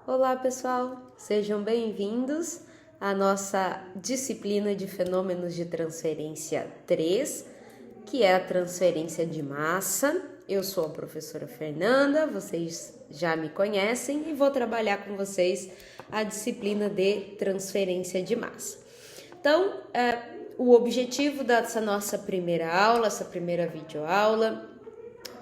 Olá, pessoal! Sejam bem-vindos à nossa disciplina de fenômenos de transferência 3, que é a transferência de massa. Eu sou a professora Fernanda, vocês já me conhecem e vou trabalhar com vocês a disciplina de transferência de massa. Então, o objetivo dessa nossa primeira aula, essa primeira videoaula,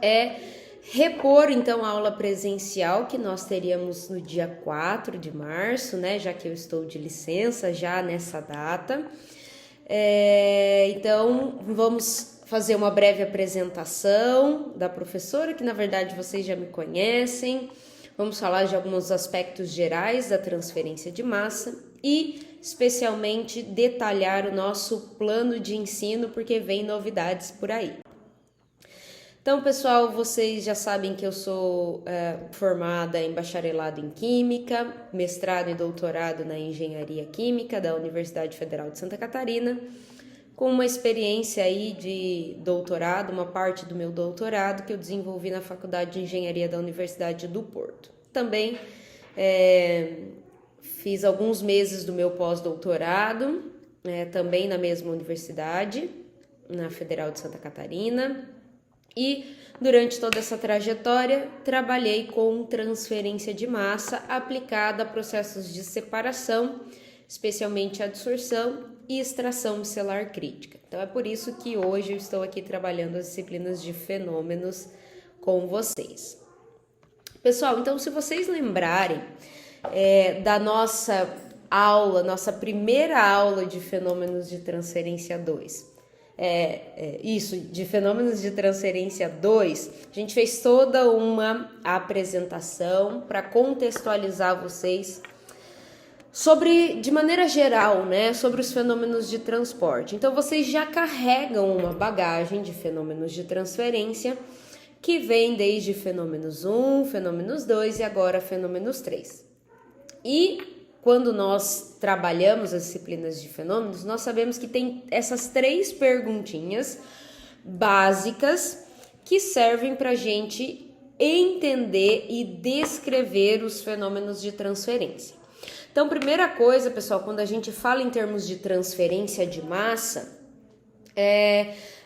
é repor então a aula presencial que nós teríamos no dia 4 de março, né? Já que eu estou de licença já nessa data. Então, vamos fazer uma breve apresentação da professora, que na verdade vocês já me conhecem. Vamos falar de alguns aspectos gerais da transferência de massa e especialmente detalhar o nosso plano de ensino, porque vem novidades por aí. Então, pessoal, vocês já sabem que eu sou formada em bacharelado em Química, mestrado e doutorado na Engenharia Química da Universidade Federal de Santa Catarina, com uma experiência aí de doutorado, uma parte do meu doutorado que eu desenvolvi na Faculdade de Engenharia da Universidade do Porto. Também fiz alguns meses do meu pós-doutorado, também na mesma universidade, na Federal de Santa Catarina. E durante toda essa trajetória, trabalhei com transferência de massa aplicada a processos de separação, especialmente adsorção e extração micelar crítica. Então é por isso que hoje eu estou aqui trabalhando as disciplinas de fenômenos com vocês. Pessoal, então se vocês lembrarem da nossa aula, nossa primeira aula de fenômenos de transferência 2, de fenômenos de transferência 2, a gente fez toda uma apresentação para contextualizar vocês de maneira geral, né, sobre os fenômenos de transporte. Então, vocês já carregam uma bagagem de fenômenos de transferência que vem desde fenômenos 1, fenômenos 2 e agora fenômenos 3. E quando nós trabalhamos as disciplinas de fenômenos, nós sabemos que tem essas 3 perguntinhas básicas que servem para a gente entender e descrever os fenômenos de transferência. Então, primeira coisa, pessoal, quando a gente fala em termos de transferência de massa,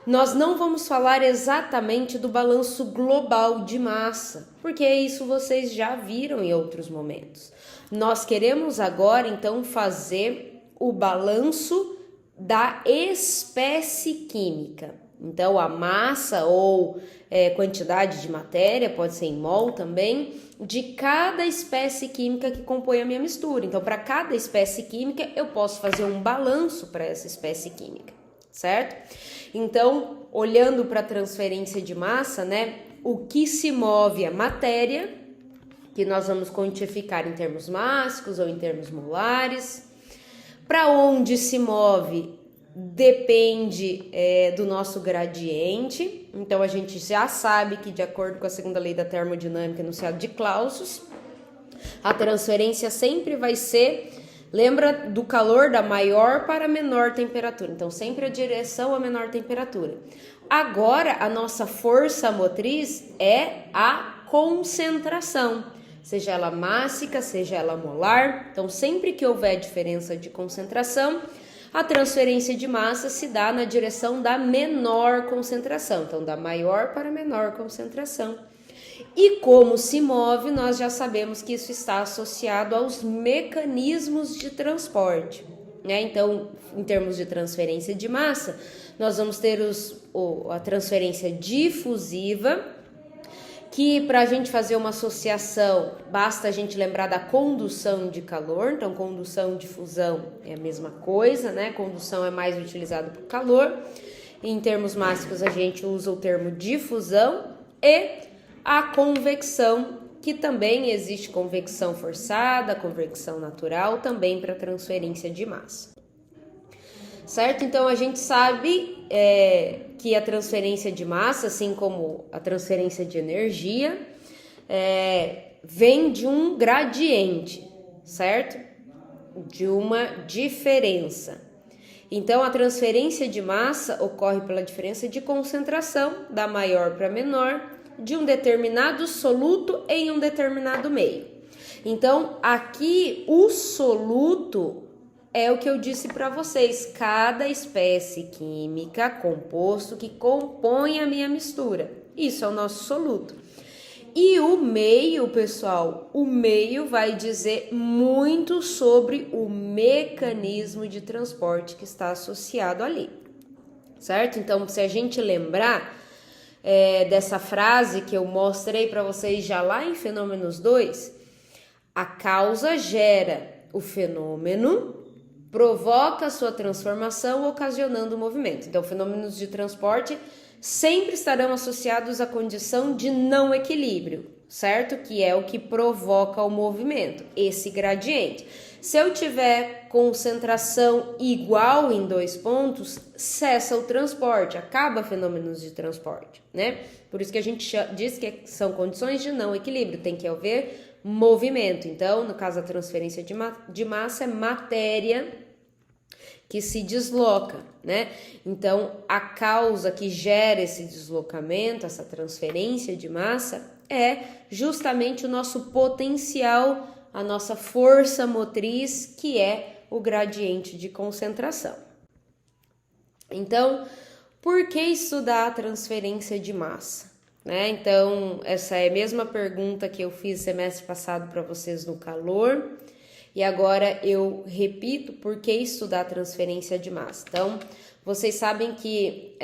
nós não vamos falar exatamente do balanço global de massa, porque isso vocês já viram em outros momentos. Nós queremos agora, então, fazer o balanço da espécie química. Então, a massa ou quantidade de matéria, pode ser em mol também, de cada espécie química que compõe a minha mistura. Então, para cada espécie química, eu posso fazer um balanço para essa espécie química, certo? Então, olhando para a transferência de massa, né, o que se move a matéria, que nós vamos quantificar em termos mássicos ou em termos molares. Para onde se move depende do nosso gradiente. Então, a gente já sabe que, de acordo com a segunda lei da termodinâmica enunciado de Clausius, a transferência sempre vai ser, lembra do calor da maior para a menor temperatura. Então, sempre a direção à menor temperatura. Agora, a nossa força motriz é a concentração, seja ela mássica, seja ela molar. Então, sempre que houver diferença de concentração, a transferência de massa se dá na direção da menor concentração, então da maior para a menor concentração. E como se move, nós já sabemos que isso está associado aos mecanismos de transporte, né? Então, em termos de transferência de massa, nós vamos ter a transferência difusiva, que para a gente fazer uma associação, basta a gente lembrar da condução de calor. Então, condução e difusão é a mesma coisa, né? Condução é mais utilizado para o calor. Em termos mássicos, a gente usa o termo difusão. E a convecção, que também existe convecção forçada, convecção natural, também para transferência de massa. Certo? Então, a gente sabe que a transferência de massa, assim como a transferência de energia, vem de um gradiente, certo? De uma diferença. Então, a transferência de massa ocorre pela diferença de concentração, da maior para a menor, de um determinado soluto em um determinado meio. Então, aqui o soluto é o que eu disse para vocês, cada espécie química, composto que compõe a minha mistura. Isso é o nosso soluto. E o meio, pessoal, o meio vai dizer muito sobre o mecanismo de transporte que está associado ali, certo? Então, se a gente lembrar dessa frase que eu mostrei para vocês já lá em Fenômenos 2, a causa gera o fenômeno, provoca a sua transformação, ocasionando o movimento. Então, fenômenos de transporte sempre estarão associados à condição de não equilíbrio, certo? Que é o que provoca o movimento, esse gradiente. Se eu tiver concentração igual em 2 pontos, cessa o transporte, acaba fenômenos de transporte, né? Por isso que a gente diz que são condições de não equilíbrio, tem que haver movimento. Então, no caso da transferência de massa, é matéria que se desloca, né? Então, a causa que gera esse deslocamento, essa transferência de massa, é justamente o nosso potencial, a nossa força motriz, que é o gradiente de concentração. Então, por que estudar a transferência de massa? Né? Então, essa é a mesma pergunta que eu fiz semestre passado para vocês no calor. E agora eu repito, por que estudar transferência de massa? Então, vocês sabem que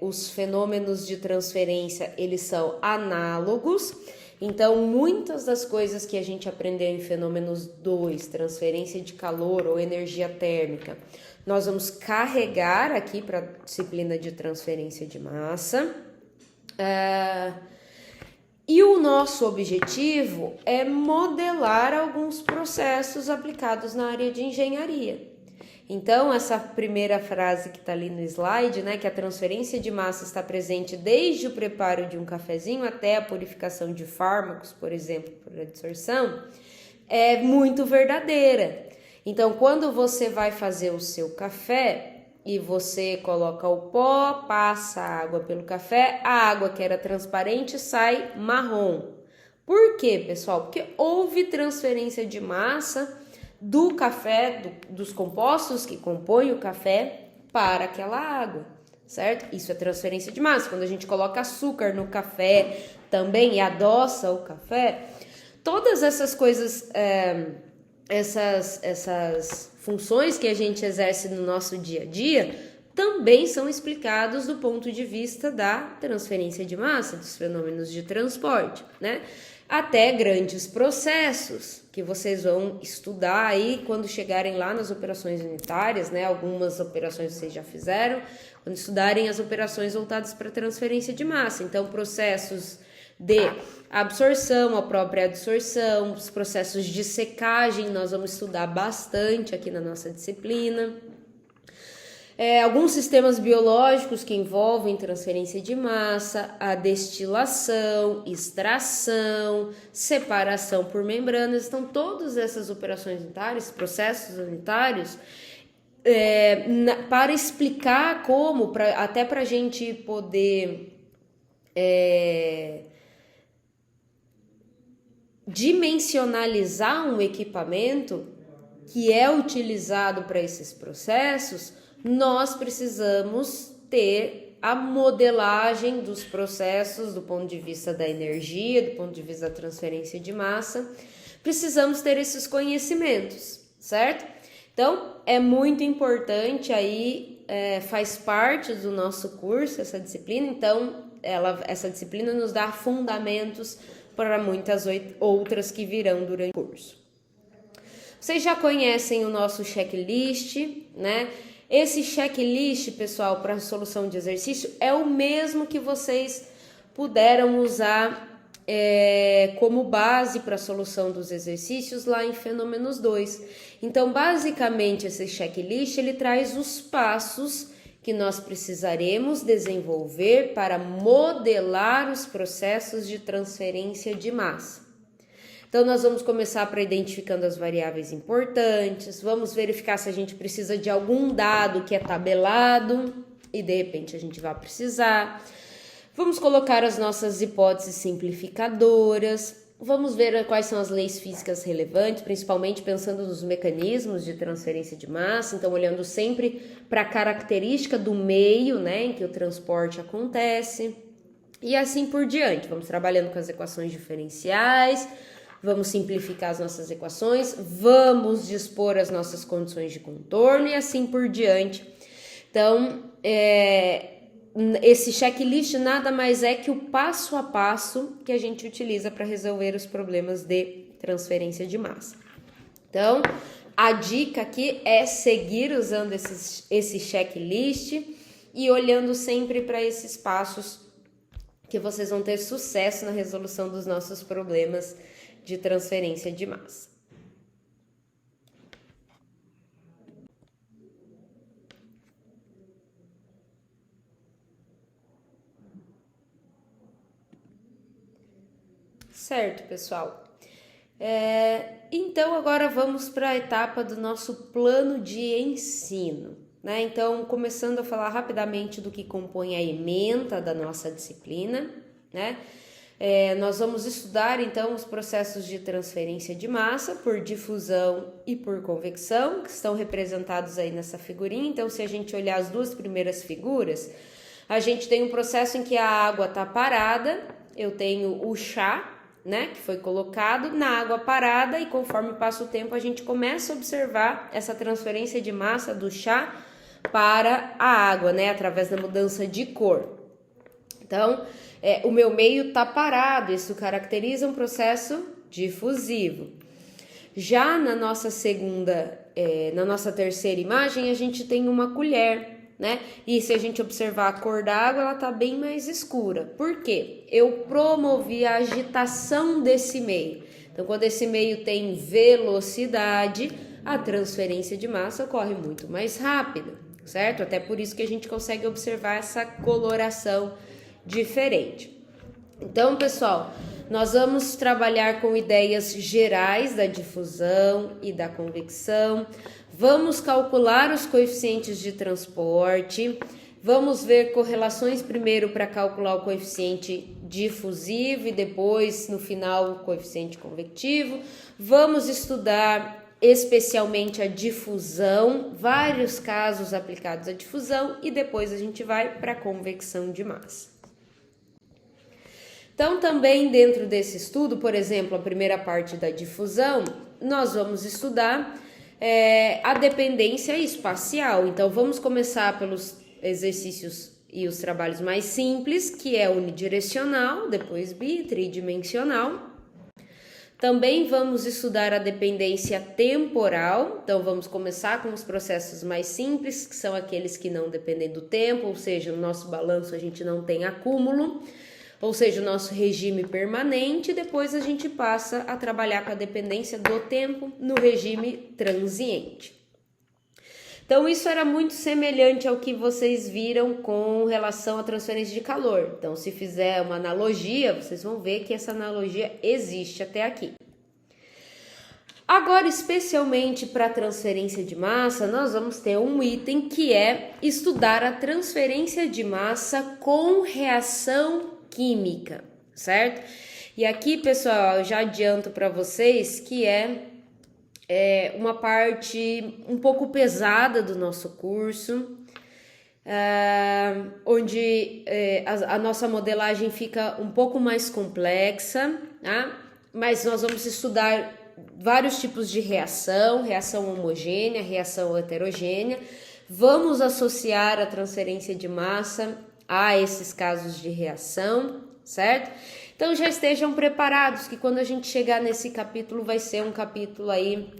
os fenômenos de transferência, eles são análogos. Então, muitas das coisas que a gente aprendeu em Fenômenos 2, transferência de calor ou energia térmica, nós vamos carregar aqui para a disciplina de transferência de massa. E o nosso objetivo é modelar alguns processos aplicados na área de engenharia. Então, essa primeira frase que está ali no slide, né, que a transferência de massa está presente desde o preparo de um cafezinho até a purificação de fármacos, por exemplo, por adsorção, é muito verdadeira. Então, quando você vai fazer o seu café e você coloca o pó, passa a água pelo café, a água que era transparente sai marrom. Por quê, pessoal? Porque houve transferência de massa do café, dos compostos que compõem o café para aquela água, certo? Isso é transferência de massa. Quando a gente coloca açúcar no café também e adoça o café, todas essas coisas, essas funções que a gente exerce no nosso dia a dia também são explicados do ponto de vista da transferência de massa, dos fenômenos de transporte, né? Até grandes processos que vocês vão estudar aí quando chegarem lá nas operações unitárias, né? Algumas operações vocês já fizeram, quando estudarem as operações voltadas para transferência de massa. Então, processos de absorção, a própria adsorção, os processos de secagem, nós vamos estudar bastante aqui na nossa disciplina. Alguns sistemas biológicos que envolvem transferência de massa, a destilação, extração, separação por membranas. Então, todas essas operações unitárias, processos unitários, para explicar como, até para a gente poder dimensionalizar um equipamento que é utilizado para esses processos, nós precisamos ter a modelagem dos processos do ponto de vista da energia, do ponto de vista da transferência de massa. Precisamos ter esses conhecimentos, certo? Então, é muito importante aí, faz parte do nosso curso essa disciplina. Então, essa disciplina nos dá fundamentos para muitas outras que virão durante o curso. Vocês já conhecem o nosso checklist, né? Esse checklist, pessoal, para a solução de exercício é o mesmo que vocês puderam usar como base para a solução dos exercícios lá em Fenômenos 2. Então, basicamente, esse checklist ele traz os passos que nós precisaremos desenvolver para modelar os processos de transferência de massa. Então, nós vamos começar para identificando as variáveis importantes, vamos verificar se a gente precisa de algum dado que é tabelado e, de repente, a gente vai precisar. Vamos colocar as nossas hipóteses simplificadoras, Vamos ver quais são as leis físicas relevantes, principalmente pensando nos mecanismos de transferência de massa, então olhando sempre para a característica do meio, né, em que o transporte acontece, e assim por diante. Vamos trabalhando com as equações diferenciais, vamos simplificar as nossas equações, vamos dispor as nossas condições de contorno e assim por diante. Então, esse checklist nada mais é que o passo a passo que a gente utiliza para resolver os problemas de transferência de massa. Então, a dica aqui é seguir usando esse checklist e olhando sempre para esses passos que vocês vão ter sucesso na resolução dos nossos problemas de transferência de massa. Certo, pessoal? Então, agora vamos para a etapa do nosso plano de ensino, né? Então, começando a falar rapidamente do que compõe a ementa da nossa disciplina, né? Nós vamos estudar, então, os processos de transferência de massa por difusão e por convecção, que estão representados aí nessa figurinha. Então, se a gente olhar as duas primeiras figuras, a gente tem um processo em que a água está parada, eu tenho o chá, né, que foi colocado na água parada, e conforme passa o tempo a gente começa a observar essa transferência de massa do chá para a água, né, através da mudança de cor. Então, o meu meio está parado, isso caracteriza um processo difusivo. Já na nossa na nossa terceira imagem, a gente tem uma colher, né? E se a gente observar a cor da água, ela tá bem mais escura. Por quê? Eu promovi a agitação desse meio. Então, quando esse meio tem velocidade, a transferência de massa ocorre muito mais rápido, certo? Até por isso que a gente consegue observar essa coloração diferente. Então, pessoal, nós vamos trabalhar com ideias gerais da difusão e da convecção. Vamos calcular os coeficientes de transporte, vamos ver correlações primeiro para calcular o coeficiente difusivo e depois, no final, o coeficiente convectivo. Vamos estudar especialmente a difusão, vários casos aplicados à difusão, e depois a gente vai para a convecção de massa. Então, também dentro desse estudo, por exemplo, a primeira parte da difusão, nós vamos estudar a dependência espacial. Então, vamos começar pelos exercícios e os trabalhos mais simples, que é unidirecional, depois tridimensional. Também vamos estudar a dependência temporal. Então, vamos começar com os processos mais simples, que são aqueles que não dependem do tempo, ou seja, no nosso balanço a gente não tem acúmulo, ou seja, o nosso regime permanente. Depois a gente passa a trabalhar com a dependência do tempo no regime transiente. Então, isso era muito semelhante ao que vocês viram com relação à transferência de calor. Então, se fizer uma analogia, vocês vão ver que essa analogia existe até aqui. Agora, especialmente para a transferência de massa, nós vamos ter um item que é estudar a transferência de massa com reação química, certo? E aqui, pessoal, eu já adianto para vocês que é uma parte um pouco pesada do nosso curso, onde a nossa modelagem fica um pouco mais complexa, tá? Mas nós vamos estudar vários tipos de reação homogênea, reação heterogênea. Vamos associar a transferência de massa a esses casos de reação, certo? Então já estejam preparados que quando a gente chegar nesse capítulo vai ser um capítulo aí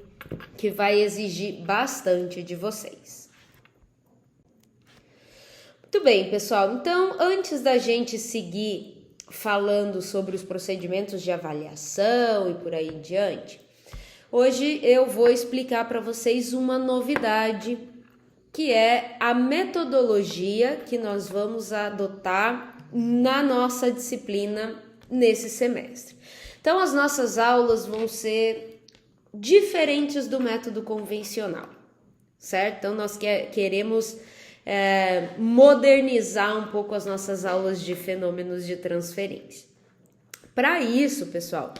que vai exigir bastante de vocês. Muito bem, pessoal. Então, antes da gente seguir falando sobre os procedimentos de avaliação e por aí em diante, hoje eu vou explicar para vocês uma novidade, que é a metodologia que nós vamos adotar na nossa disciplina nesse semestre. Então, as nossas aulas vão ser diferentes do método convencional, certo? Então, nós queremos modernizar um pouco as nossas aulas de fenômenos de transferência. Para isso, pessoal,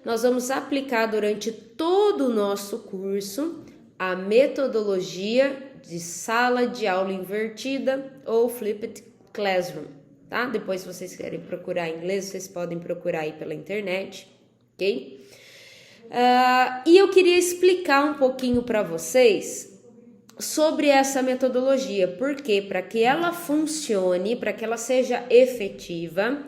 nós vamos aplicar durante todo o nosso curso a metodologia de sala de aula invertida ou flipped classroom, tá? Depois, se vocês querem procurar em inglês, vocês podem procurar aí pela internet, ok? E eu queria explicar um pouquinho para vocês sobre essa metodologia, porque para que ela funcione, para que ela seja efetiva,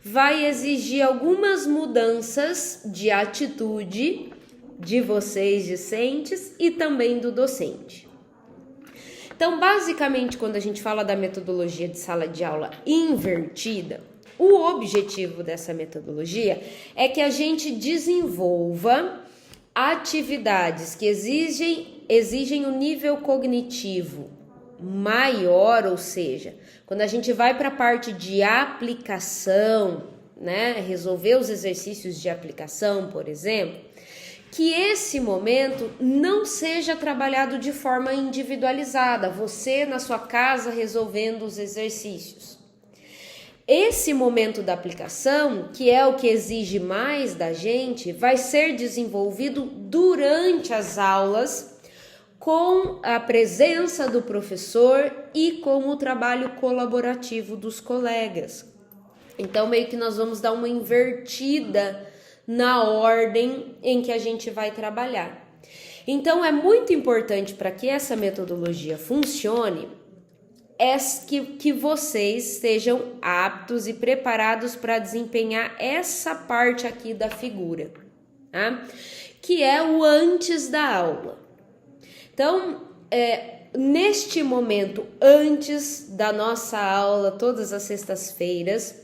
vai exigir algumas mudanças de atitude de vocês, discentes, e também do docente. Então, basicamente, quando a gente fala da metodologia de sala de aula invertida, o objetivo dessa metodologia é que a gente desenvolva atividades que exigem um nível cognitivo maior, ou seja, quando a gente vai para a parte de aplicação, né, resolver os exercícios de aplicação, por exemplo, que esse momento não seja trabalhado de forma individualizada, você na sua casa resolvendo os exercícios. Esse momento da aplicação, que é o que exige mais da gente, vai ser desenvolvido durante as aulas, com a presença do professor e com o trabalho colaborativo dos colegas. Então, meio que nós vamos dar uma invertida na ordem em que a gente vai trabalhar. Então, é muito importante para que essa metodologia funcione, que vocês estejam aptos e preparados para desempenhar essa parte aqui da figura, tá? Que é o antes da aula. Então, neste momento, antes da nossa aula, todas as sextas-feiras,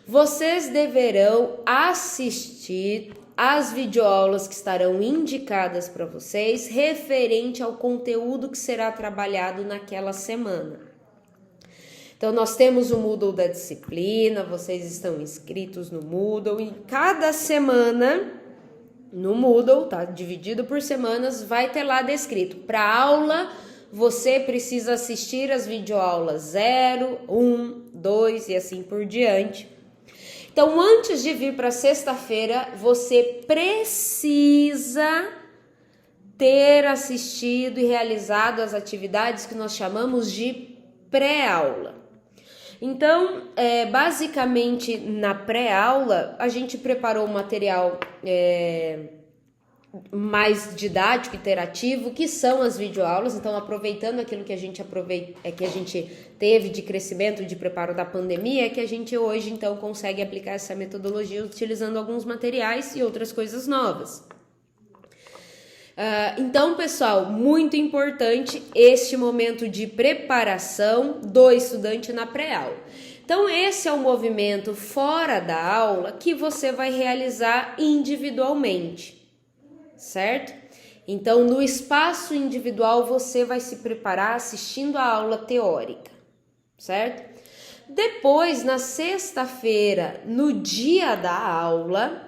vocês deverão assistir às videoaulas que estarão indicadas para vocês, referente ao conteúdo que será trabalhado naquela semana. Então, nós temos o Moodle da disciplina, vocês estão inscritos no Moodle, e cada semana no Moodle, tá dividido por semanas, vai ter lá descrito. Para aula, você precisa assistir as videoaulas 0, 1, 2 e assim por diante. Então, antes de vir para sexta-feira, você precisa ter assistido e realizado as atividades que nós chamamos de pré-aula. Então, basicamente, na pré-aula, a gente preparou um material mais didático, interativo, que são as videoaulas. Então, aproveitando aquilo que a gente teve de crescimento, de preparo da pandemia, é que a gente hoje, então, consegue aplicar essa metodologia utilizando alguns materiais e outras coisas novas. Então, pessoal, muito importante este momento de preparação do estudante na pré-aula. Então, esse é um movimento fora da aula que você vai realizar individualmente, certo? Então, no espaço individual, você vai se preparar assistindo a aula teórica, certo? Depois, na sexta-feira, no dia da aula,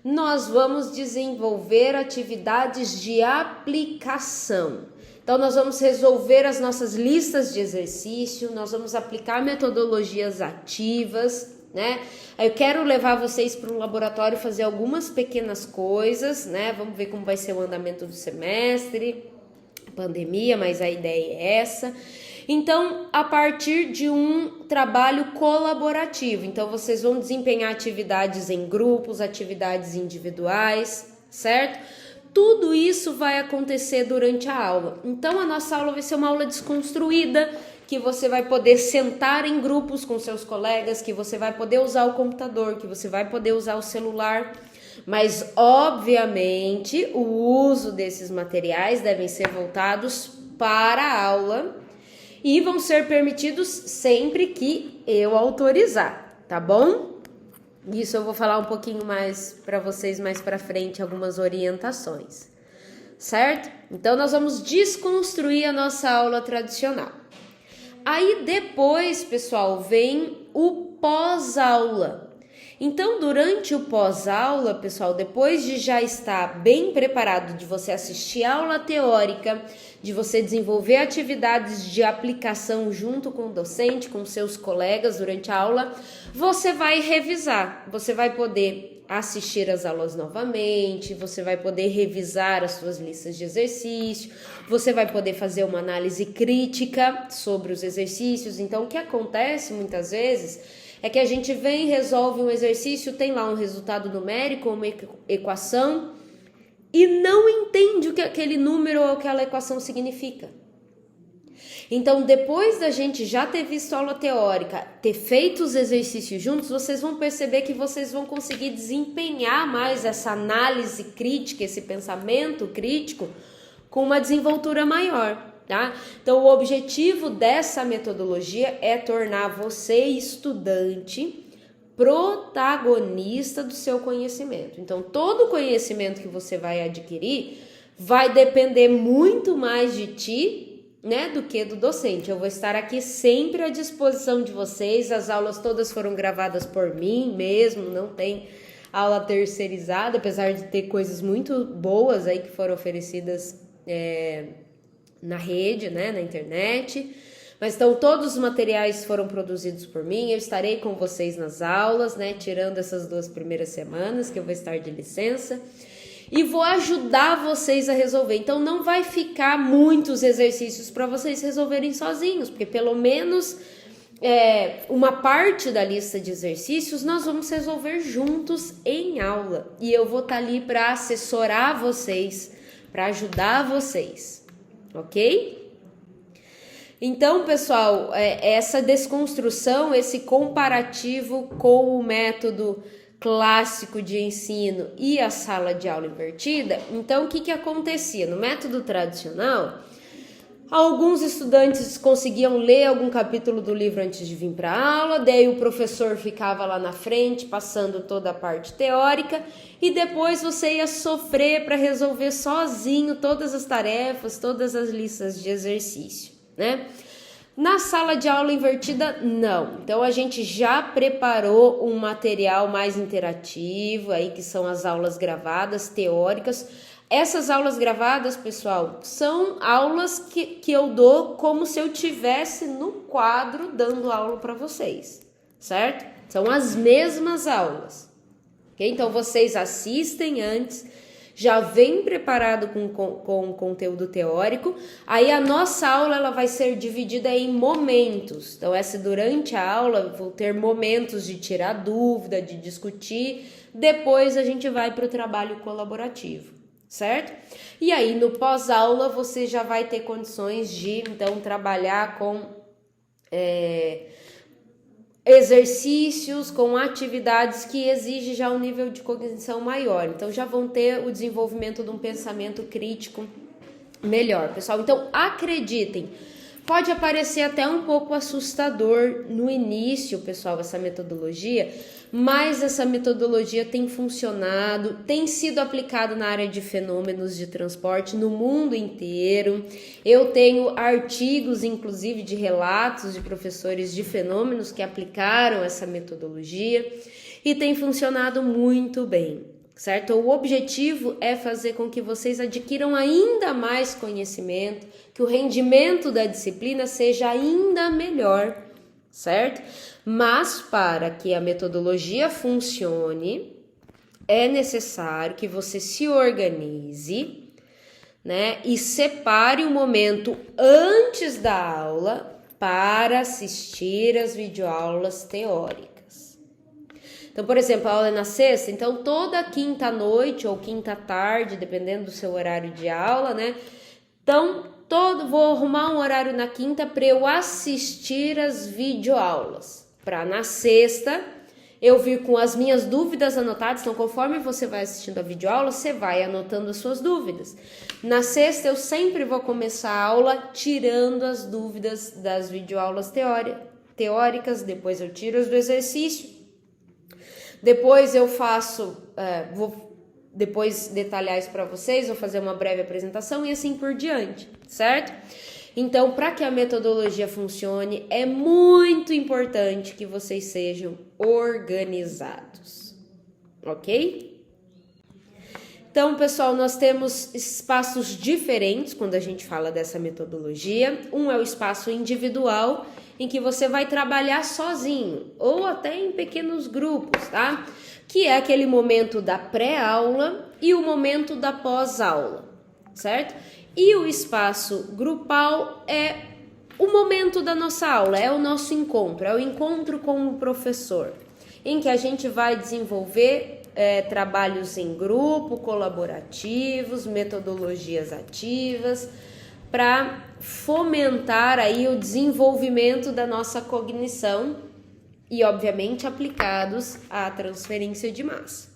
nós vamos desenvolver atividades de aplicação. Então, nós vamos resolver as nossas listas de exercício, nós vamos aplicar metodologias ativas, né? Eu quero levar vocês para um laboratório fazer algumas pequenas coisas, né? Vamos ver como vai ser o andamento do semestre, pandemia, mas a ideia é essa. Então, a partir de um trabalho colaborativo, então vocês vão desempenhar atividades em grupos, atividades individuais, certo? Tudo isso vai acontecer durante a aula. Então, a nossa aula vai ser uma aula desconstruída, que você vai poder sentar em grupos com seus colegas, que você vai poder usar o computador, que você vai poder usar o celular, mas, obviamente, o uso desses materiais devem ser voltados para a aula, e vão ser permitidos sempre que eu autorizar, tá bom? Isso eu vou falar um pouquinho mais para vocês mais para frente, algumas orientações, certo? Então, nós vamos desconstruir a nossa aula tradicional. Aí depois, pessoal, vem o pós-aula. Então, durante o pós-aula, pessoal, depois de já estar bem preparado, de você assistir a aula teórica, de você desenvolver atividades de aplicação junto com o docente, com seus colegas durante a aula, você vai revisar. Você vai poder assistir as aulas novamente, você vai poder revisar as suas listas de exercício, você vai poder fazer uma análise crítica sobre os exercícios. Então, o que acontece muitas vezes é que a gente vem, resolve um exercício, tem lá um resultado numérico, uma equação, e não entende o que aquele número ou aquela equação significa. Então, depois da gente já ter visto a aula teórica, ter feito os exercícios juntos, vocês vão perceber que vocês vão conseguir desempenhar mais essa análise crítica, esse pensamento crítico, com uma desenvoltura maior, tá? Então, o objetivo dessa metodologia é tornar você, estudante, protagonista do seu conhecimento. Então, todo o conhecimento que você vai adquirir vai depender muito mais de ti, né, do que do docente. Eu vou estar aqui sempre à disposição de vocês. As aulas todas foram gravadas por mim mesmo, não tem aula terceirizada, apesar de ter coisas muito boas aí que foram oferecidas na rede, né, na internet. Mas então todos os materiais foram produzidos por mim. Eu estarei com vocês nas aulas, né, tirando essas 2 primeiras semanas que eu vou estar de licença. E vou ajudar vocês a resolver. Então, não vai ficar muitos exercícios para vocês resolverem sozinhos, porque pelo menos uma parte da lista de exercícios nós vamos resolver juntos em aula. E eu vou estar ali para assessorar vocês, para ajudar vocês, ok? Então, pessoal, essa desconstrução, esse comparativo com o método clássico de ensino e a sala de aula invertida. Então, o que acontecia? No método tradicional, alguns estudantes conseguiam ler algum capítulo do livro antes de vir para a aula, daí o professor ficava lá na frente, passando toda a parte teórica, e depois você ia sofrer para resolver sozinho todas as tarefas, todas as listas de exercício, né? Na sala de aula invertida, não. Então, a gente já preparou um material mais interativo, aí que são as aulas gravadas, teóricas. Essas aulas gravadas, pessoal, são aulas que eu dou como se eu tivesse no quadro dando aula para vocês, certo? São as mesmas aulas, ok? Então, vocês assistem antes, já vem preparado com conteúdo teórico. Aí a nossa aula ela vai ser dividida em momentos. Então, durante a aula vou ter momentos de tirar dúvida, de discutir. Depois a gente vai para o trabalho colaborativo, certo? E aí no pós-aula você já vai ter condições de então trabalhar com exercícios, com atividades que exigem já um nível de cognição maior. Então, já vão ter o desenvolvimento de um pensamento crítico melhor, pessoal. Então, acreditem, pode parecer até um pouco assustador no início, pessoal, essa metodologia, mas essa metodologia tem funcionado, tem sido aplicada na área de fenômenos de transporte no mundo inteiro. Eu tenho artigos, inclusive, de relatos de professores de fenômenos que aplicaram essa metodologia e tem funcionado muito bem, certo? O objetivo é fazer com que vocês adquiram ainda mais conhecimento, que o rendimento da disciplina seja ainda melhor, certo? Mas para que a metodologia funcione, é necessário que você se organize, né? E separe um momento antes da aula para assistir as videoaulas teóricas. Então, por exemplo, a aula é na sexta, então toda quinta noite ou quinta tarde, dependendo do seu horário de aula, né? Então, vou arrumar um horário na quinta para eu assistir as videoaulas. Para na sexta eu vir com as minhas dúvidas anotadas. Então, conforme você vai assistindo a videoaula, você vai anotando as suas dúvidas. Na sexta eu sempre vou começar a aula tirando as dúvidas das videoaulas teóricas, depois eu tiro as do exercício, depois eu faço, vou depois detalhar isso para vocês, vou fazer uma breve apresentação e assim por diante, certo? Então, para que a metodologia funcione, é muito importante que vocês sejam organizados, ok? Então, pessoal, nós temos espaços diferentes quando a gente fala dessa metodologia. Um é o espaço individual, em que você vai trabalhar sozinho ou até em pequenos grupos, tá? Que é aquele momento da pré-aula e o momento da pós-aula, certo? E o espaço grupal é o momento da nossa aula, é o nosso encontro, é o encontro com o professor, em que a gente vai desenvolver trabalhos em grupo, colaborativos, metodologias ativas, para fomentar aí o desenvolvimento da nossa cognição e, obviamente, aplicados à transferência de massa,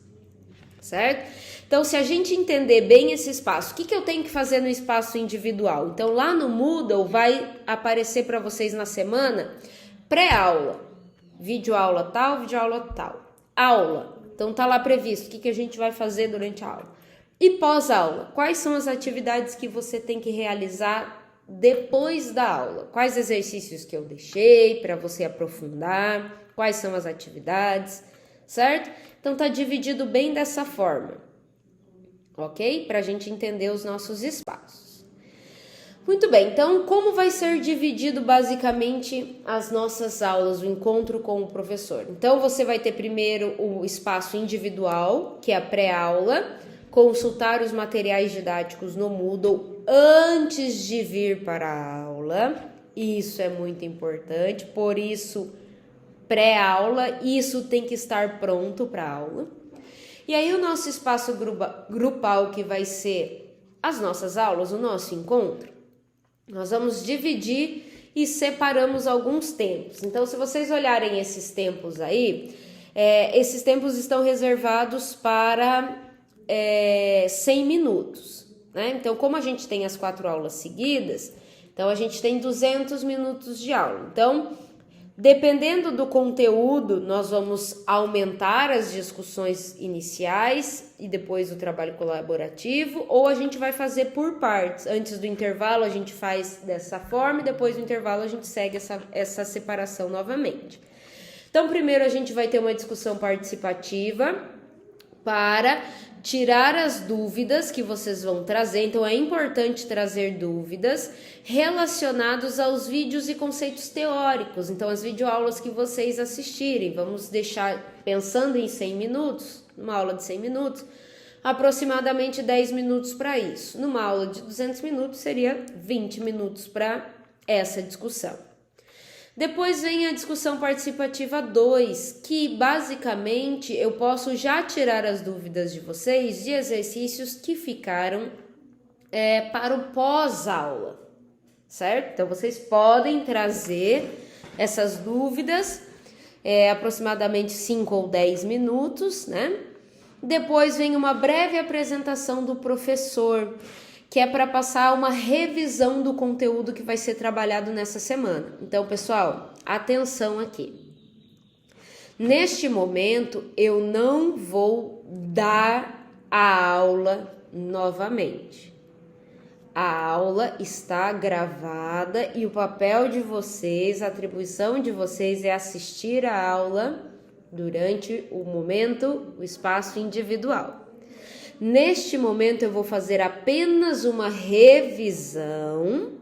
certo? Então, se a gente entender bem esse espaço, o que eu tenho que fazer no espaço individual? Então, lá no Moodle vai aparecer para vocês na semana pré-aula, videoaula tal, videoaula tal, aula. Então, tá lá previsto o que a gente vai fazer durante a aula. E pós-aula, quais são as atividades que você tem que realizar depois da aula? Quais exercícios que eu deixei para você aprofundar? Quais são as atividades, certo? Então, tá dividido bem dessa forma, ok? Para a gente entender os nossos espaços. Muito bem, então como vai ser dividido basicamente as nossas aulas, o encontro com o professor? Então você vai ter primeiro o espaço individual, que é a pré-aula, consultar os materiais didáticos no Moodle antes de vir para a aula, isso é muito importante, por isso pré-aula, isso tem que estar pronto para a aula. E aí o nosso espaço grupal, que vai ser as nossas aulas, o nosso encontro, nós vamos dividir e separamos alguns tempos. Então, se vocês olharem esses tempos aí, esses tempos estão reservados para 100 minutos, né? Então, como a gente tem as 4 aulas seguidas, então a gente tem 200 minutos de aula. Então, dependendo do conteúdo, nós vamos aumentar as discussões iniciais e depois o trabalho colaborativo, ou a gente vai fazer por partes. Antes do intervalo a gente faz dessa forma e depois do intervalo a gente segue essa separação novamente. Então, primeiro a gente vai ter uma discussão participativa para tirar as dúvidas que vocês vão trazer. Então, é importante trazer dúvidas relacionadas aos vídeos e conceitos teóricos. Então, as videoaulas que vocês assistirem, vamos deixar pensando em 100 minutos, numa aula de 100 minutos, aproximadamente 10 minutos para isso. Numa aula de 200 minutos, seria 20 minutos para essa discussão. Depois vem a discussão participativa 2, que basicamente eu posso já tirar as dúvidas de vocês de exercícios que ficaram para o pós-aula, certo? Então, vocês podem trazer essas dúvidas, aproximadamente 5 ou 10 minutos, né? Depois vem uma breve apresentação do professor, que é para passar uma revisão do conteúdo que vai ser trabalhado nessa semana. Então, pessoal, atenção aqui. Neste momento, eu não vou dar a aula novamente. A aula está gravada e o papel de vocês, a atribuição de vocês é assistir a aula durante o momento, o espaço individual. Neste momento eu vou fazer apenas uma revisão,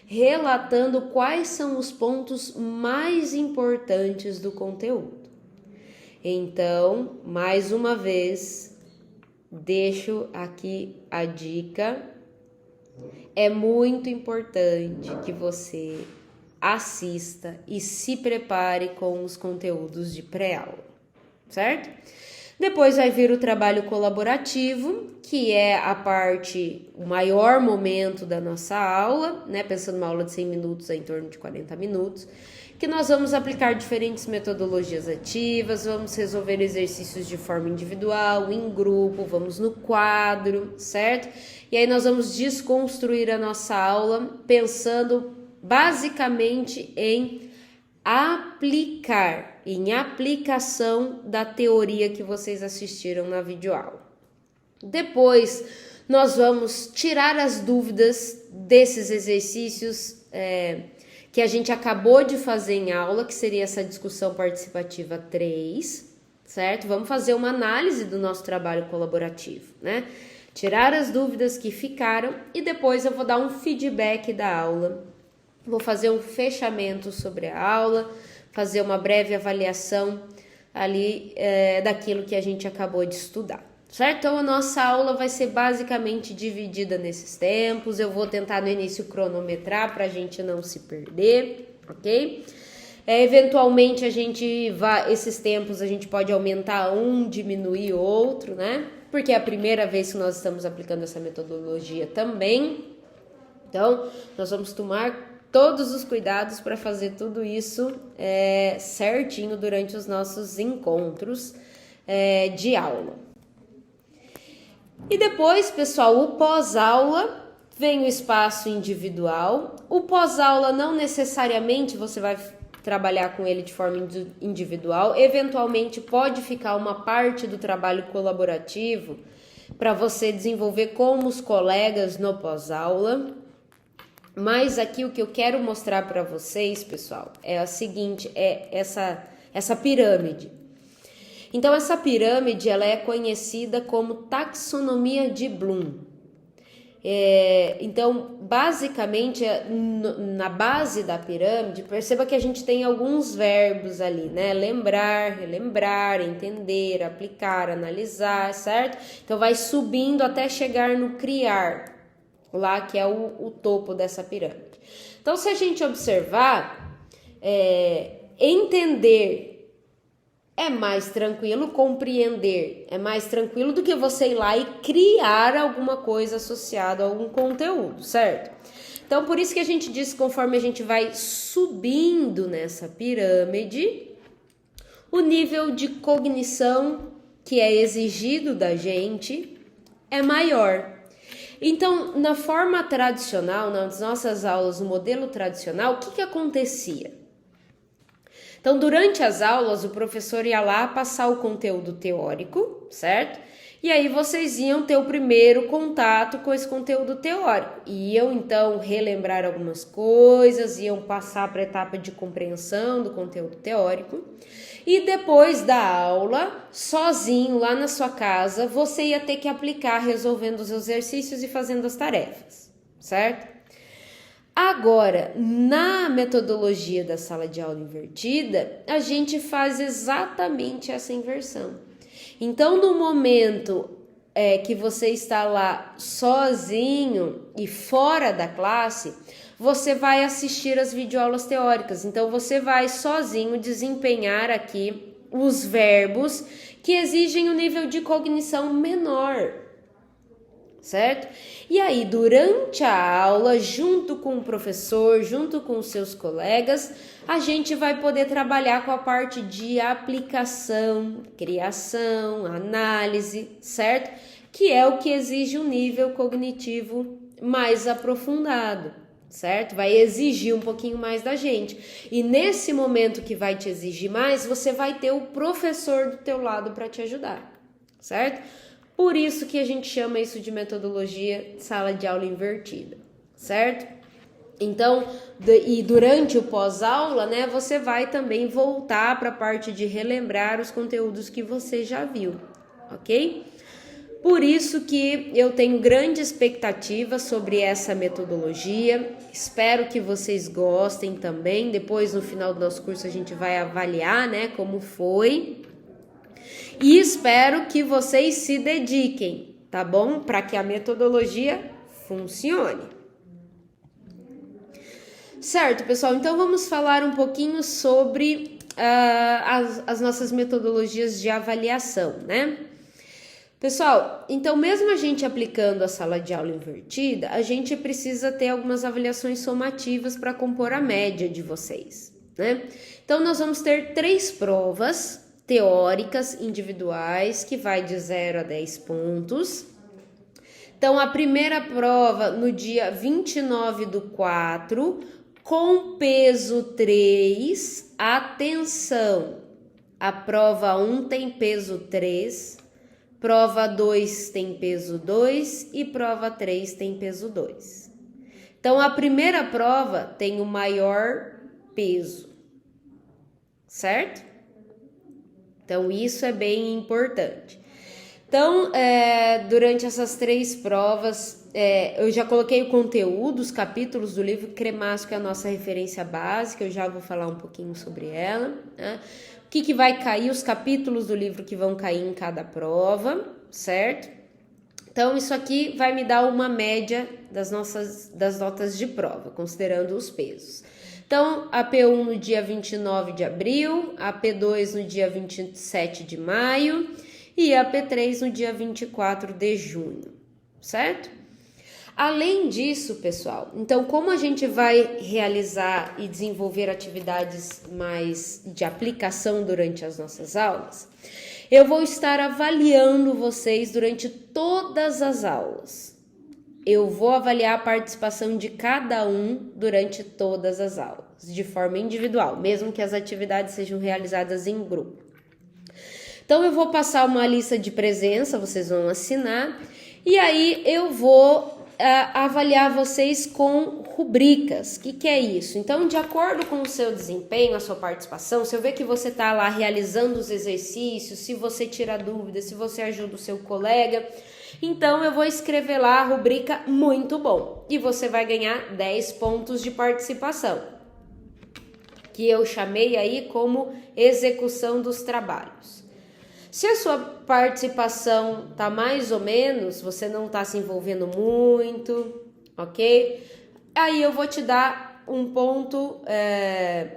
relatando quais são os pontos mais importantes do conteúdo. Então, mais uma vez, deixo aqui a dica. É muito importante que você assista e se prepare com os conteúdos de pré-aula, certo? Depois vai vir o trabalho colaborativo, que é o maior momento da nossa aula, né? Pensando numa aula de 100 minutos, em torno de 40 minutos, que nós vamos aplicar diferentes metodologias ativas, vamos resolver exercícios de forma individual, em grupo, vamos no quadro, certo? E aí nós vamos desconstruir a nossa aula pensando basicamente em aplicação da teoria que vocês assistiram na videoaula. Depois, nós vamos tirar as dúvidas desses exercícios que a gente acabou de fazer em aula, que seria essa discussão participativa 3, certo? Vamos fazer uma análise do nosso trabalho colaborativo, né? Tirar as dúvidas que ficaram e depois eu vou dar um feedback da aula Vou fazer um fechamento sobre a aula, fazer uma breve avaliação ali daquilo que a gente acabou de estudar, certo? Então a nossa aula vai ser basicamente dividida nesses tempos. Eu vou tentar no início cronometrar para a gente não se perder, ok? Eventualmente esses tempos a gente pode aumentar um, diminuir outro, né? Porque é a primeira vez que nós estamos aplicando essa metodologia também. Então, nós vamos tomar todos os cuidados para fazer tudo isso certinho durante os nossos encontros de aula. E depois, pessoal, o pós-aula vem o espaço individual. O pós-aula não necessariamente você vai trabalhar com ele de forma individual. Eventualmente pode ficar uma parte do trabalho colaborativo para você desenvolver com os colegas no pós-aula. Mas aqui o que eu quero mostrar para vocês, pessoal, é a seguinte, essa pirâmide. Então, essa pirâmide, ela é conhecida como taxonomia de Bloom. Então, basicamente, na base da pirâmide, perceba que a gente tem alguns verbos ali, né? Lembrar, relembrar, entender, aplicar, analisar, certo? Então, vai subindo até chegar no criar, lá que é o topo dessa pirâmide. Então, se a gente observar, entender é mais tranquilo, compreender é mais tranquilo do que você ir lá e criar alguma coisa associada a algum conteúdo, certo? Então, por isso que a gente diz que conforme a gente vai subindo nessa pirâmide, o nível de cognição que é exigido da gente é maior. Então, na forma tradicional, nas nossas aulas, no modelo tradicional, o que acontecia? Então, durante as aulas, o professor ia lá passar o conteúdo teórico, certo? E aí vocês iam ter o primeiro contato com esse conteúdo teórico. Iam, então, relembrar algumas coisas, iam passar para a etapa de compreensão do conteúdo teórico. E depois da aula, sozinho, lá na sua casa, você ia ter que aplicar resolvendo os exercícios e fazendo as tarefas, certo? Agora, na metodologia da sala de aula invertida, a gente faz exatamente essa inversão. Então, no momento que você está lá sozinho e fora da classe, você vai assistir as videoaulas teóricas. Então, você vai sozinho desempenhar aqui os verbos que exigem um nível de cognição menor, certo? E aí, durante a aula, junto com o professor, junto com os seus colegas, a gente vai poder trabalhar com a parte de aplicação, criação, análise, certo? Que é o que exige um nível cognitivo mais aprofundado, certo? Vai exigir um pouquinho mais da gente. E nesse momento que vai te exigir mais, você vai ter o professor do teu lado para te ajudar, certo? Por isso que a gente chama isso de metodologia sala de aula invertida, certo? Então, e durante o pós-aula, né, você vai também voltar para a parte de relembrar os conteúdos que você já viu, ok? Por isso que eu tenho grande expectativa sobre essa metodologia, espero que vocês gostem também. Depois, no final do nosso curso, a gente vai avaliar, né, como foi. E espero que vocês se dediquem, tá bom? Para que a metodologia funcione. Certo, pessoal? Então vamos falar um pouquinho sobre as nossas metodologias de avaliação, né? Pessoal, então mesmo a gente aplicando a sala de aula invertida, a gente precisa ter algumas avaliações somativas para compor a média de vocês, né? Então nós vamos ter 3 provas teóricas individuais, que vai de 0 a 10 pontos. Então, a primeira prova no dia 29/4, com peso 3. Atenção, a prova 1 tem peso 3, prova 2 tem peso 2 e prova 3 tem peso 2. Então, a primeira prova tem o maior peso, certo? Então, isso é bem importante. Então, durante essas 3 provas, eu já coloquei o conteúdo, os capítulos do livro Cremaço, que é a nossa referência básica, eu já vou falar um pouquinho sobre ela, né? O que vai cair, os capítulos do livro que vão cair em cada prova, certo? Então, isso aqui vai me dar uma média das notas de prova, considerando os pesos. Então, a P1 no dia 29 de abril, a P2 no dia 27 de maio e a P3 no dia 24 de junho, certo? Além disso, pessoal, então como a gente vai realizar e desenvolver atividades mais de aplicação durante as nossas aulas, eu vou estar avaliando vocês durante todas as aulas. Eu vou avaliar a participação de cada um durante todas as aulas, de forma individual, mesmo que as atividades sejam realizadas em grupo. Então, eu vou passar uma lista de presença, vocês vão assinar, e aí eu vou avaliar vocês com rubricas. O que é isso? Então, de acordo com o seu desempenho, a sua participação, se eu ver que você está lá realizando os exercícios, se você tira dúvidas, se você ajuda o seu colega, então eu vou escrever lá a rubrica muito bom e você vai ganhar 10 pontos de participação, que eu chamei aí como execução dos trabalhos. Se a sua participação tá mais ou menos, você não tá se envolvendo muito, ok? Aí eu vou te dar um ponto,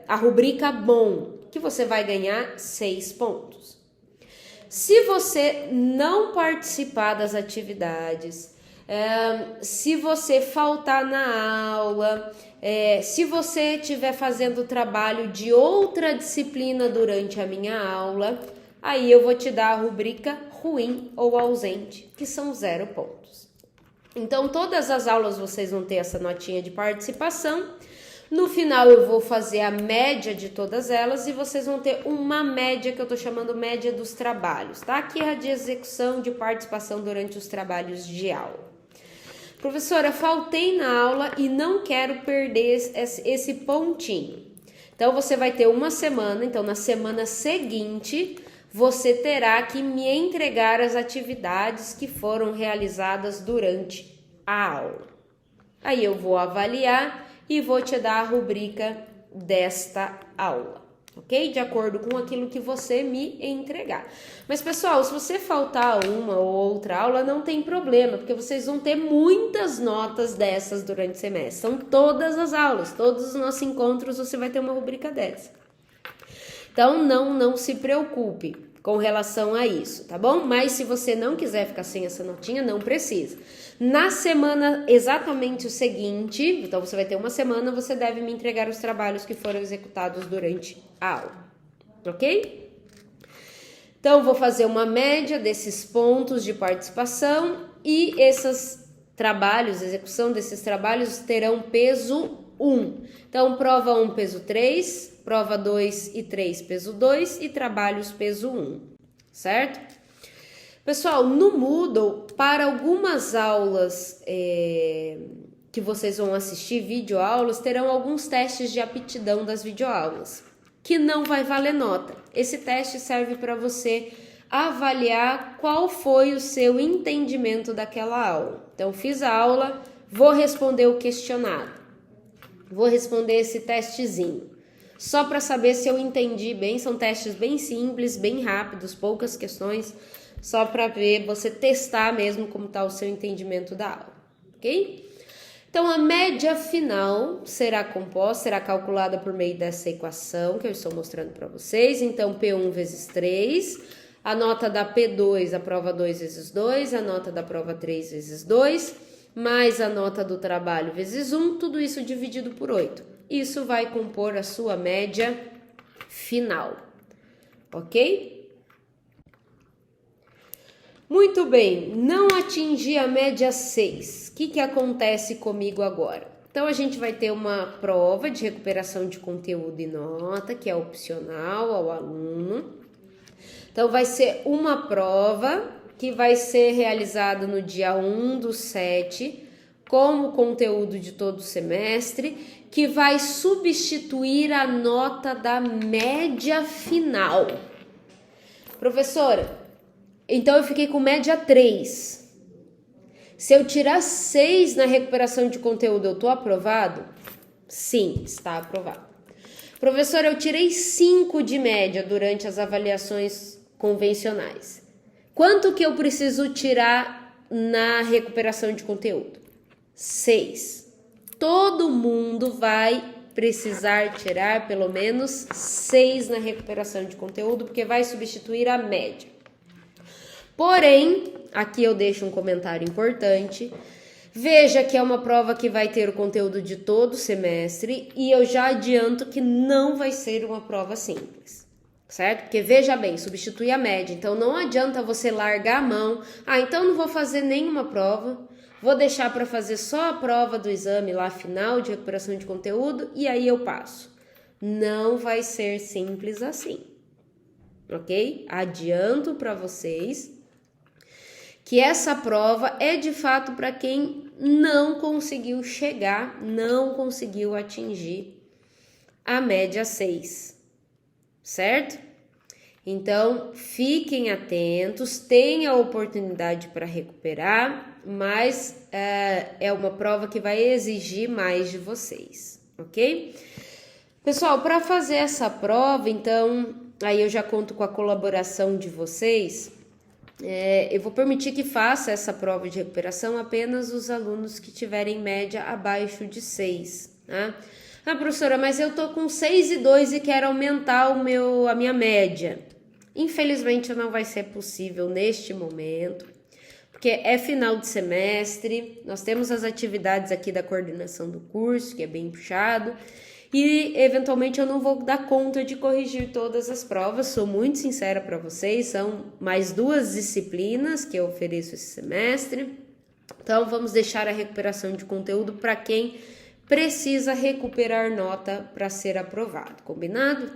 a rubrica bom, que você vai ganhar 6 pontos. Se você não participar das atividades, se você faltar na aula, se você estiver fazendo trabalho de outra disciplina durante a minha aula, aí eu vou te dar a rubrica ruim ou ausente, que são 0 pontos. Então, todas as aulas vocês vão ter essa notinha de participação. No final, eu vou fazer a média de todas elas e vocês vão ter uma média que eu tô chamando média dos trabalhos, tá? Aqui é a de execução de participação durante os trabalhos de aula. Professora, faltei na aula e não quero perder esse pontinho. Então, você vai ter uma semana, então na semana seguinte você terá que me entregar as atividades que foram realizadas durante a aula. Aí eu vou avaliar e vou te dar a rubrica desta aula, ok? De acordo com aquilo que você me entregar. Mas, pessoal, se você faltar uma ou outra aula, não tem problema, porque vocês vão ter muitas notas dessas durante o semestre. São todas as aulas, todos os nossos encontros, você vai ter uma rubrica dessa. Então, não se preocupe com relação a isso, tá bom? Mas se você não quiser ficar sem essa notinha, não precisa. Na semana exatamente o seguinte, então você vai ter uma semana, você deve me entregar os trabalhos que foram executados durante a aula, ok? Então, vou fazer uma média desses pontos de participação e esses trabalhos, execução desses trabalhos terão peso 1. Então, prova 1, peso 3, prova 2 e 3, peso 2 e trabalhos, peso 1, certo? Pessoal, no Moodle, para algumas aulas que vocês vão assistir, videoaulas, terão alguns testes de aptidão das videoaulas, que não vai valer nota. Esse teste serve para você avaliar qual foi o seu entendimento daquela aula. Então, fiz a aula, vou responder o questionário, vou responder esse testezinho, só para saber se eu entendi bem. São testes bem simples, bem rápidos, poucas questões, só para ver, você testar mesmo como está o seu entendimento da aula, ok? Então, a média final será calculada por meio dessa equação que eu estou mostrando para vocês. Então, P1 vezes 3, a nota da P2, a prova 2 vezes 2, a nota da prova 3 vezes 2, mais a nota do trabalho vezes 1, tudo isso dividido por 8. Isso vai compor a sua média final, ok? Muito bem, não atingi a média 6. O que acontece comigo agora? Então, a gente vai ter uma prova de recuperação de conteúdo e nota, que é opcional ao aluno. Então, vai ser uma prova que vai ser realizada no dia 1/7, como conteúdo de todo o semestre, que vai substituir a nota da média final. Professora, Então eu fiquei com média 3. Se eu tirar 6 na recuperação de conteúdo, eu tô aprovado? Sim, está aprovado. Professora, eu tirei 5 de média durante as avaliações convencionais. Quanto que eu preciso tirar na recuperação de conteúdo? 6. Todo mundo vai precisar tirar pelo menos 6 na recuperação de conteúdo, porque vai substituir a média. Porém, aqui eu deixo um comentário importante. Veja que é uma prova que vai ter o conteúdo de todo o semestre e eu já adianto que não vai ser uma prova simples, certo? Porque veja bem, substitui a média, então não adianta você largar a mão. Então não vou fazer nenhuma prova, vou deixar para fazer só a prova do exame lá final de recuperação de conteúdo e aí eu passo. Não vai ser simples assim, ok? Adianto para vocês que essa prova é de fato para quem não conseguiu chegar, não conseguiu atingir a média 6, certo? Então, fiquem atentos, tenha a oportunidade para recuperar, mas é uma prova que vai exigir mais de vocês, ok? Pessoal, para fazer essa prova, então, aí eu já conto com a colaboração de vocês. Eu vou permitir que faça essa prova de recuperação apenas os alunos que tiverem média abaixo de 6, tá? Professora, mas eu tô com 6,2 e quero aumentar a minha média. Infelizmente não vai ser possível neste momento, porque é final de semestre, nós temos as atividades aqui da coordenação do curso, que é bem puxado, e eventualmente eu não vou dar conta de corrigir todas as provas, sou muito sincera para vocês, são mais 2 disciplinas que eu ofereço esse semestre, então vamos deixar a recuperação de conteúdo para quem precisa recuperar nota para ser aprovado, combinado?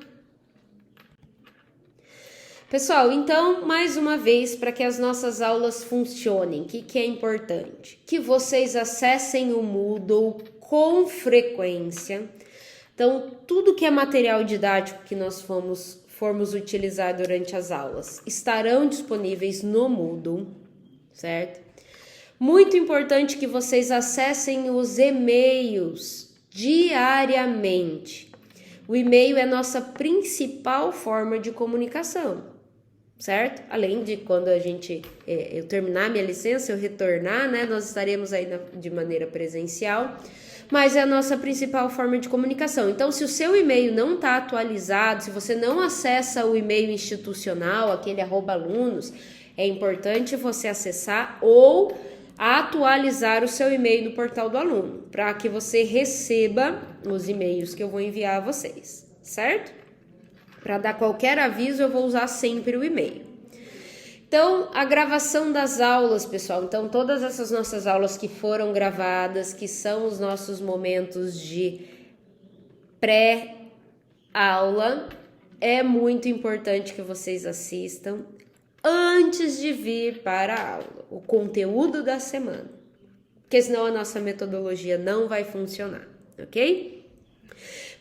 Pessoal, então, mais uma vez, para que as nossas aulas funcionem, o que é importante? Que vocês acessem o Moodle com frequência. Então, tudo que é material didático que nós formos utilizar durante as aulas estarão disponíveis no Moodle, certo? Muito importante que vocês acessem os e-mails diariamente. O e-mail é nossa principal forma de comunicação, certo? Além de quando eu terminar minha licença, eu retornar, né? Nós estaremos aí de maneira presencial. Mas é a nossa principal forma de comunicação. Então, se o seu e-mail não está atualizado, se você não acessa o e-mail institucional, aquele @alunos, é importante você acessar ou atualizar o seu e-mail no portal do aluno, para que você receba os e-mails que eu vou enviar a vocês, certo? Para dar qualquer aviso, eu vou usar sempre o e-mail. Então, a gravação das aulas, pessoal. Então, todas essas nossas aulas que foram gravadas, que são os nossos momentos de pré-aula, é muito importante que vocês assistam antes de vir para a aula, o conteúdo da semana. Porque senão a nossa metodologia não vai funcionar, ok?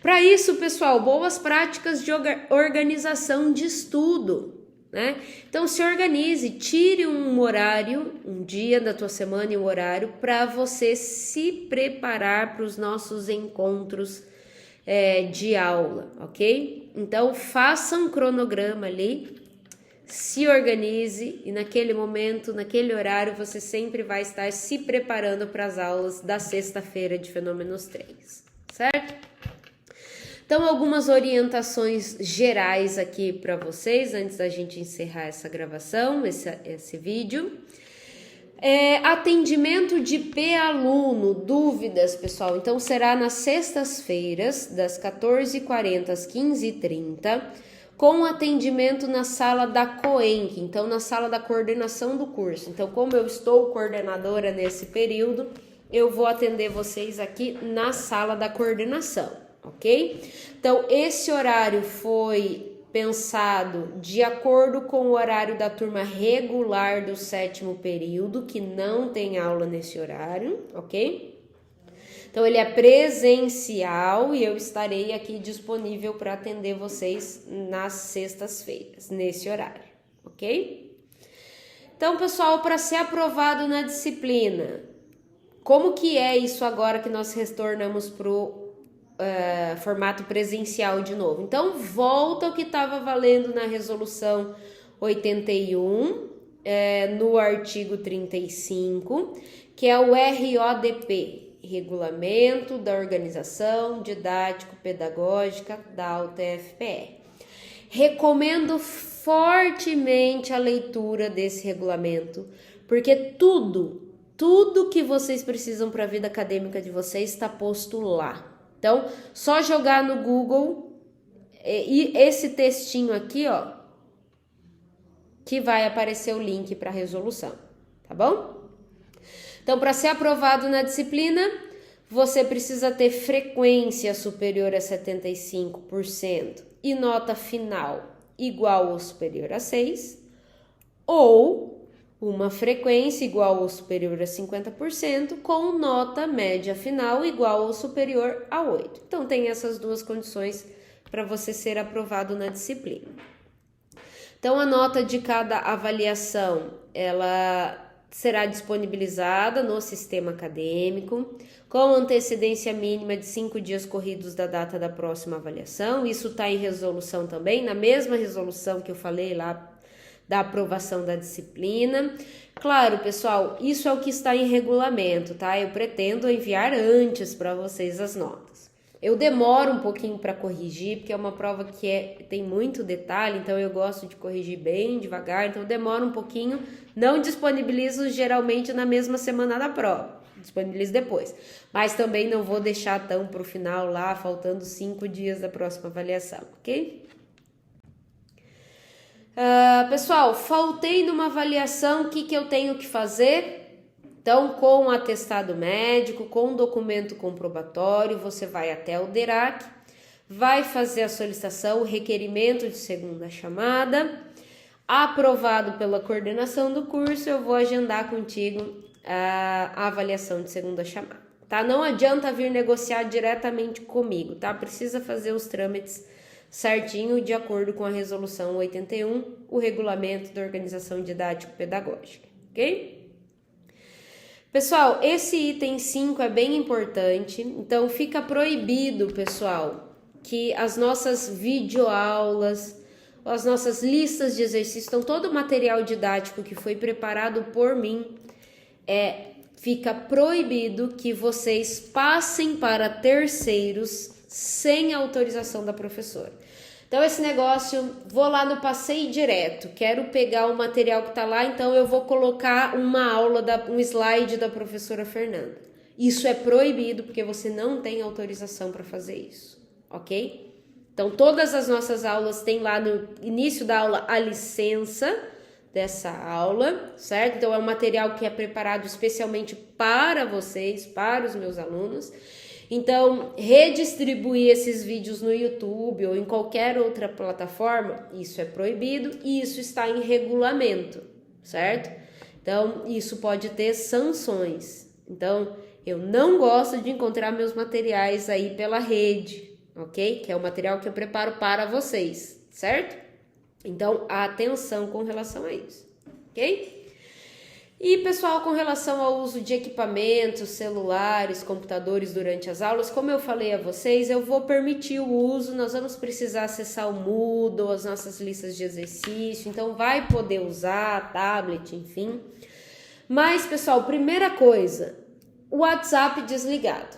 Para isso, pessoal, boas práticas de organização de estudo. Né? Então se organize, tire um horário, um dia da tua semana e um horário para você se preparar para os nossos encontros de aula, ok? Então faça um cronograma ali, se organize e naquele momento, naquele horário, você sempre vai estar se preparando para as aulas da sexta-feira de Fenômenos 3, certo? Então, algumas orientações gerais aqui para vocês, antes da gente encerrar essa gravação, esse vídeo. Atendimento de P-aluno, dúvidas, pessoal. Então, será nas sextas-feiras, das 14h40 às 15h30, com atendimento na sala da COENC, então na sala da coordenação do curso. Então, como eu estou coordenadora nesse período, eu vou atender vocês aqui na sala da coordenação. Ok? Então, esse horário foi pensado de acordo com o horário da turma regular do 7º período, que não tem aula nesse horário, ok? Então, ele é presencial e eu estarei aqui disponível para atender vocês nas sextas-feiras, nesse horário, ok? Então, pessoal, para ser aprovado na disciplina, como que é isso agora que nós retornamos para o formato presencial de novo? Então, volta o que estava valendo na resolução 81, no artigo 35, que é o RODP, Regulamento da Organização Didático-Pedagógica da UTFPR. Recomendo fortemente a leitura desse regulamento, porque tudo que vocês precisam para a vida acadêmica de vocês está posto lá. Então, só jogar no Google e esse textinho aqui, ó, que vai aparecer o link para a resolução, tá bom? Então, para ser aprovado na disciplina, você precisa ter frequência superior a 75% e nota final igual ou superior a 6, ou uma frequência igual ou superior a 50% com nota média final igual ou superior a 8. Então, tem essas duas condições para você ser aprovado na disciplina. Então, a nota de cada avaliação, ela será disponibilizada no sistema acadêmico, com antecedência mínima de 5 dias corridos da data da próxima avaliação. Isso está em resolução também, na mesma resolução que eu falei lá da aprovação da disciplina. Claro, pessoal, isso é o que está em regulamento, tá? Eu pretendo enviar antes para vocês as notas. Eu demoro um pouquinho para corrigir, porque é uma prova que tem muito detalhe, então eu gosto de corrigir bem devagar, então eu demoro um pouquinho, não disponibilizo geralmente na mesma semana da prova, disponibilizo depois, mas também não vou deixar tão para o final lá, faltando 5 dias da próxima avaliação, ok? Pessoal, faltei numa avaliação, o que eu tenho que fazer? Então, com atestado médico, com documento comprobatório, você vai até o DERAC, vai fazer a solicitação, o requerimento de segunda chamada, aprovado pela coordenação do curso, eu vou agendar contigo a avaliação de segunda chamada, tá? Não adianta vir negociar diretamente comigo, tá? Precisa fazer os trâmites certinho, de acordo com a resolução 81, o regulamento da organização didático-pedagógica, ok? Pessoal, esse item 5 é bem importante, então fica proibido, pessoal, que as nossas videoaulas, as nossas listas de exercícios, então todo o material didático que foi preparado por mim, fica proibido que vocês passem para terceiros sem autorização da professora. Então, esse negócio, vou lá no passeio direto, quero pegar o material que tá lá, então eu vou colocar uma aula, um slide da professora Fernanda. Isso é proibido, porque você não tem autorização para fazer isso, ok? Então, todas as nossas aulas têm lá no início da aula a licença dessa aula, certo? Então, é um material que é preparado especialmente para vocês, para os meus alunos. Então, redistribuir esses vídeos no YouTube ou em qualquer outra plataforma, isso é proibido e isso está em regulamento, certo? Então, isso pode ter sanções. Então, eu não gosto de encontrar meus materiais aí pela rede, ok? Que é o material que eu preparo para vocês, certo? Então, atenção com relação a isso, ok? E, pessoal, com relação ao uso de equipamentos, celulares, computadores durante as aulas, como eu falei a vocês, eu vou permitir o uso, nós vamos precisar acessar o Moodle, as nossas listas de exercício, então vai poder usar tablet, enfim. Mas, pessoal, primeira coisa, o WhatsApp desligado,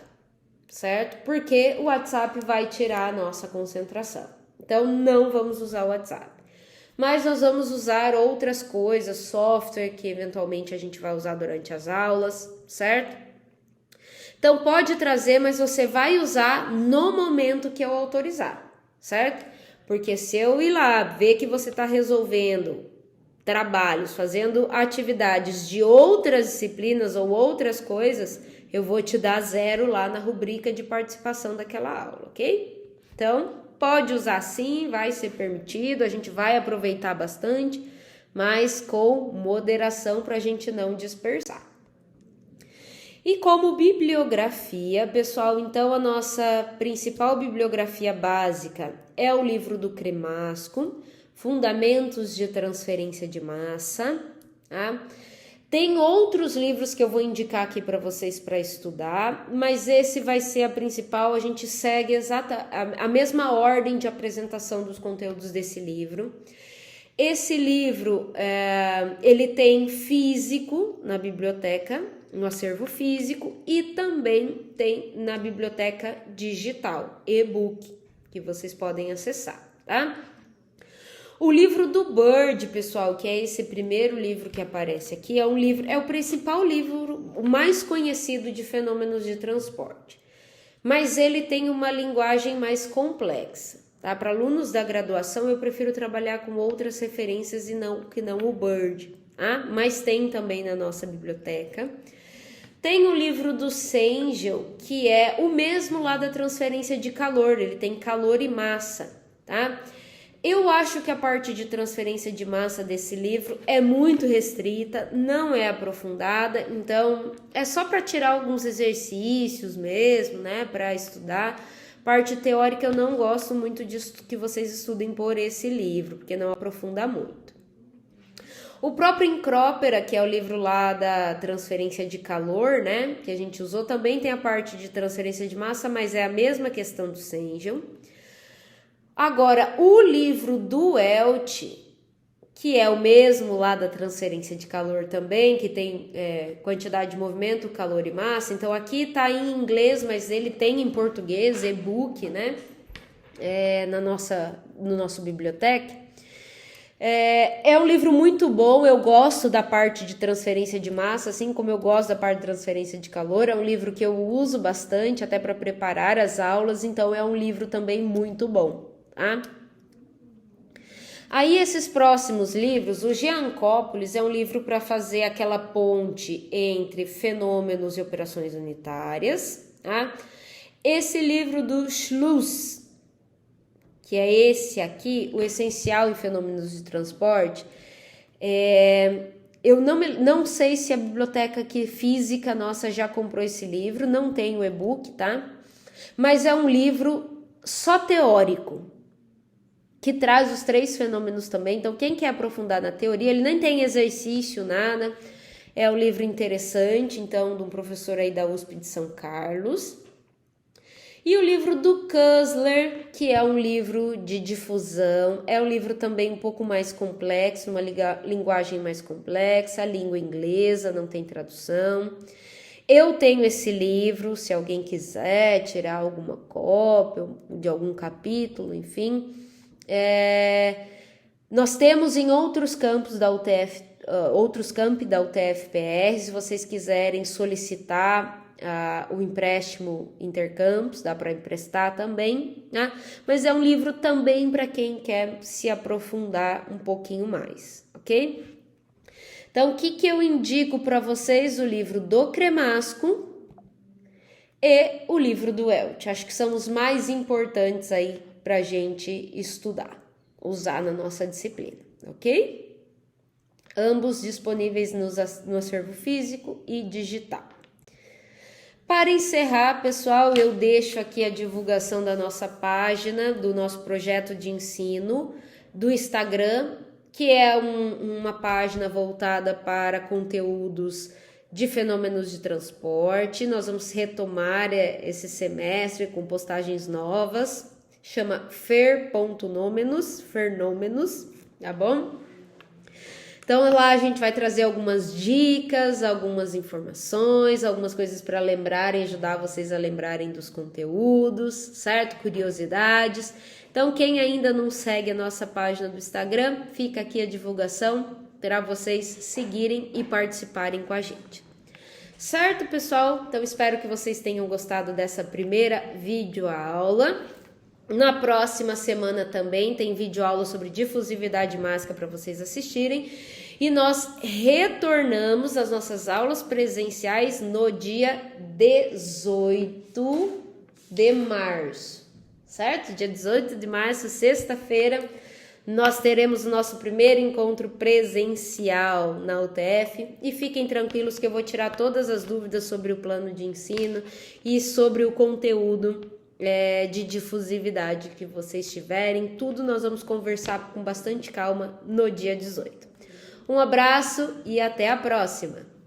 certo? Porque o WhatsApp vai tirar a nossa concentração. Então, não vamos usar o WhatsApp. Mas nós vamos usar outras coisas, software que eventualmente a gente vai usar durante as aulas, certo? Então pode trazer, mas você vai usar no momento que eu autorizar, certo? Porque se eu ir lá ver que você está resolvendo trabalhos, fazendo atividades de outras disciplinas ou outras coisas, eu vou te dar 0 lá na rubrica de participação daquela aula, ok? Então, pode usar sim, vai ser permitido, a gente vai aproveitar bastante, mas com moderação para a gente não dispersar. E como bibliografia, pessoal, então a nossa principal bibliografia básica é o livro do Cremasco, Fundamentos de Transferência de Massa, tá? Tem outros livros que eu vou indicar aqui para vocês para estudar, mas esse vai ser a principal. A gente segue a mesma ordem de apresentação dos conteúdos desse livro. Esse livro, ele tem físico na biblioteca, no acervo físico, e também tem na biblioteca digital, e-book, que vocês podem acessar, tá? O livro do Bird, pessoal, que é esse primeiro livro que aparece aqui, é o principal livro, o mais conhecido de fenômenos de transporte. Mas ele tem uma linguagem mais complexa, tá? Para alunos da graduação, eu prefiro trabalhar com outras referências que não o Bird, tá? Mas tem também na nossa biblioteca. Tem o livro do Sengel, que é o mesmo lá da transferência de calor, ele tem calor e massa, tá? Eu acho que a parte de transferência de massa desse livro é muito restrita, não é aprofundada, então é só para tirar alguns exercícios mesmo, né, para estudar. Parte teórica eu não gosto muito disso que vocês estudem por esse livro, porque não aprofunda muito. O próprio Encrópera, que é o livro lá da transferência de calor, né, que a gente usou, também tem a parte de transferência de massa, mas é a mesma questão do Sengel. Agora, o livro do Eltsch, que é o mesmo lá da transferência de calor também, que tem quantidade de movimento, calor e massa. Então, aqui tá em inglês, mas ele tem em português, e-book, né? No nosso biblioteca. É um livro muito bom, eu gosto da parte de transferência de massa, assim como eu gosto da parte de transferência de calor. É um livro que eu uso bastante, até para preparar as aulas, então é um livro também muito bom. Tá? Aí esses próximos livros, o Giancópolis é um livro para fazer aquela ponte entre fenômenos e operações unitárias, tá? Esse livro do Schluss, que é esse aqui, o Essencial em Fenômenos de Transporte, eu não sei se a biblioteca aqui física nossa já comprou esse livro, não tem o e-book, tá? Mas é um livro só teórico, que traz os 3 fenômenos também. Então, quem quer aprofundar na teoria, ele nem tem exercício, nada. É um livro interessante, então, de um professor aí da USP de São Carlos. E o livro do Kussler, que é um livro de difusão, é um livro também um pouco mais complexo, uma linguagem mais complexa, a língua inglesa, não tem tradução. Eu tenho esse livro, se alguém quiser tirar alguma cópia de algum capítulo, enfim. Nós temos em outros campos da UTF, outros campi da UTF-PR, se vocês quiserem solicitar o empréstimo intercampus, dá para emprestar também, né? Mas é um livro também para quem quer se aprofundar um pouquinho mais, ok? Então, o que eu indico para vocês? O livro do Cremasco e o livro do Eltsch. Acho que são os mais importantes aí para a gente estudar, usar na nossa disciplina, ok? Ambos disponíveis no acervo físico e digital. Para encerrar, pessoal, eu deixo aqui a divulgação da nossa página, do nosso projeto de ensino, do Instagram, que é uma página voltada para conteúdos de fenômenos de transporte. Nós vamos retomar esse semestre com postagens novas, chama fer.nomenos, tá bom? Então lá a gente vai trazer algumas dicas, algumas informações, algumas coisas para lembrarem, ajudar vocês a lembrarem dos conteúdos, certo? Curiosidades. Então quem ainda não segue a nossa página do Instagram, fica aqui a divulgação para vocês seguirem e participarem com a gente. Certo, pessoal? Então espero que vocês tenham gostado dessa primeira videoaula. Na próxima semana também tem videoaula sobre difusividade mássica para vocês assistirem. E nós retornamos às nossas aulas presenciais no dia 18 de março, certo? Dia 18 de março, sexta-feira, nós teremos o nosso primeiro encontro presencial na UTF. E fiquem tranquilos que eu vou tirar todas as dúvidas sobre o plano de ensino e sobre o conteúdo de difusividade que vocês tiverem. Tudo nós vamos conversar com bastante calma no dia 18. Um abraço e até a próxima!